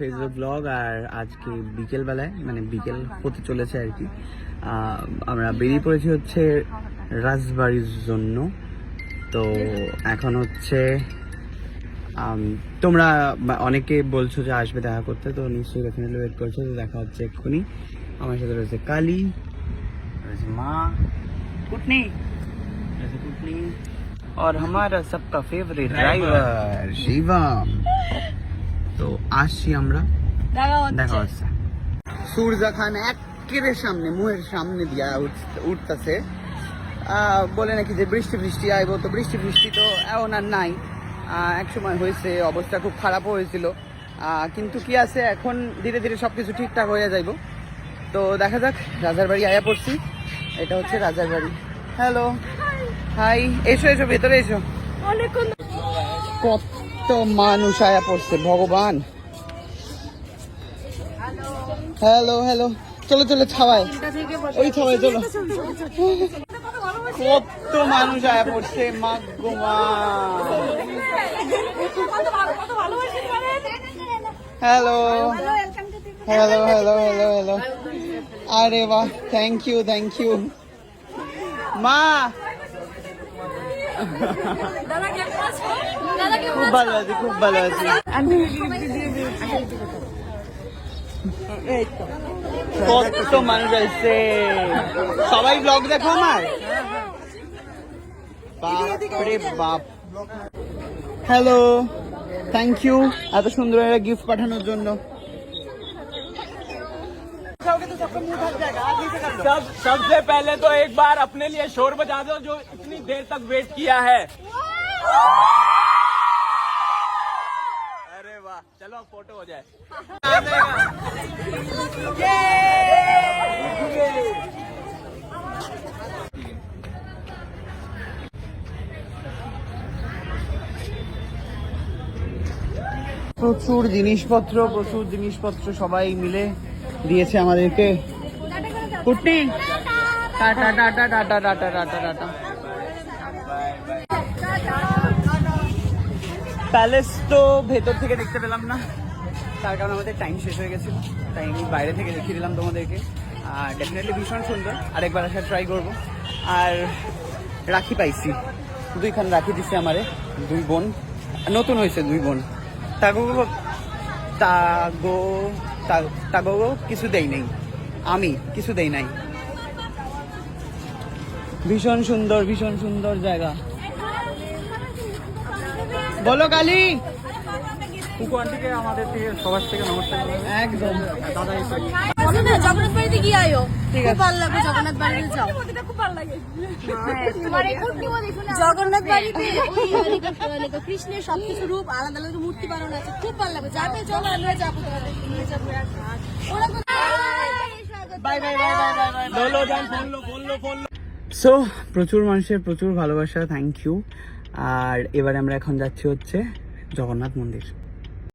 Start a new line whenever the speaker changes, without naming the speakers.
Facebook blog. আর আজকে বিকেলবেলায় মানে বিকেল হতে চলেছে আর কি, আমরা বেরিয়ে পড়েছি হচ্ছে রাজবাড়ির জন্য। তো এখন হচ্ছে তোমরা অনেকে বলছো যে আসবে দেখা করতে, তো নিশ্চয়ই ডেফিনেটলি ওয়েট করছো। তো দেখা হচ্ছে এক্ষুনি। আমার সাথে রয়েছে কালী, রয়েছে মা, কুটনি और हमारा सबका फेवरेट ड्राइवर शिवम। তো আসছি আমরা, দেখা হচ্ছে। সূর্যা খান একেবারে সামনে, মুহের সামনে দিয়া উঠতেছে। বলে নাকি যে বৃষ্টি বৃষ্টি আইব, তো বৃষ্টি বৃষ্টি তো এখন আর নাই। এক সময় হয়েছে, অবস্থা খুব খারাপ হয়েছিল, কিন্তু কি আছে, এখন ধীরে ধীরে সবকিছু ঠিকঠাক হয়ে যাইব। তো দেখা যাক। রাজার বাড়ি আয়া পড়ছি, এটা হচ্ছে রাজার বাড়ি। হ্যালো, হাই, এসো এসো, ভেতরে এসো। কত মানুষ আয়া পড়ছে ভগবান। হ্যালো হ্যালো, চলো চলো ছাওয়ায়, ওই ছাওয়ায় চলো। কত মানুষ আয়া পড়ছে, মা গো মা। Hello hello hello hello hello, আরে বাহ, থ্যাংক ইউ থ্যাংক ইউ মা। খুব ভালো আছি, খুব ভালো আছি। কত মানুষ আসছে, সবাই ব্লগ দেখো আমার। বাপরে বাপ। হ্যালো, থ্যাংক ইউ এত সুন্দর একটা গিফট পাঠানোর জন্য।
सबसे पहले तो एक बार अपने लिए शोर बजा दो जो इतनी देर तक वेट किया है। अरे वाह, चलो फोटो हो जाए।
প্রচুর জিনিসপত্র সবাই মিলে দিয়েছে আমাদেরকে। কুটনি, টাটা টাটা টাটা টাটা টাটা টাটা। প্যালেস তো ভেতর থেকে দেখতে পেলাম না, তার কারণ আমাদের টাইম শেষ হয়ে গেছিল, তাই আমি বাইরে থেকে দেখিয়ে দিলাম তোমাদেরকে। আর ডেফিনেটলি ভীষণ সুন্দর, আরেকবার আসা ট্রাই করব। আর রাখি পাইছি, 2খান রাখি দিচ্ছে আমারে, 2 বোন, নতুন হয়েছে 2 বোন। তাগো কিছু দেই নেই, আমি কিছু দেই নাই। ভীষণ সুন্দর জায়গা। বলো কালী।
কুকু আন্টিকে আমাদের থেকে সবার থেকে নমস্কার।
একদম
দাদা এসে
জগন্নাথ বাড়িতে গিয়ে আয়ো,
ঠিক
খুব
আছে।
ভালো লাগবে। জগন্নাথ বাড়িতে যাও, খুব ভালো লাগে। জগন্নাথ বাড়িতে কৃষ্ণের সবকিছু রূপ, আলাদা আলাদা মূর্তি বানানো আছে, খুব ভালো লাগবে। যাবে, চলো আমরা যাবো, নিয়ে যাবো।
Bye bye bye bye bye bye.
बोलो जान, फोन लो।
সো প্রচুর মানুষের প্রচুর ভালোবাসা, থ্যাংক ইউ। আর এবারে আমরা এখন যাচ্ছি হচ্ছে জগন্নাথ মন্দির।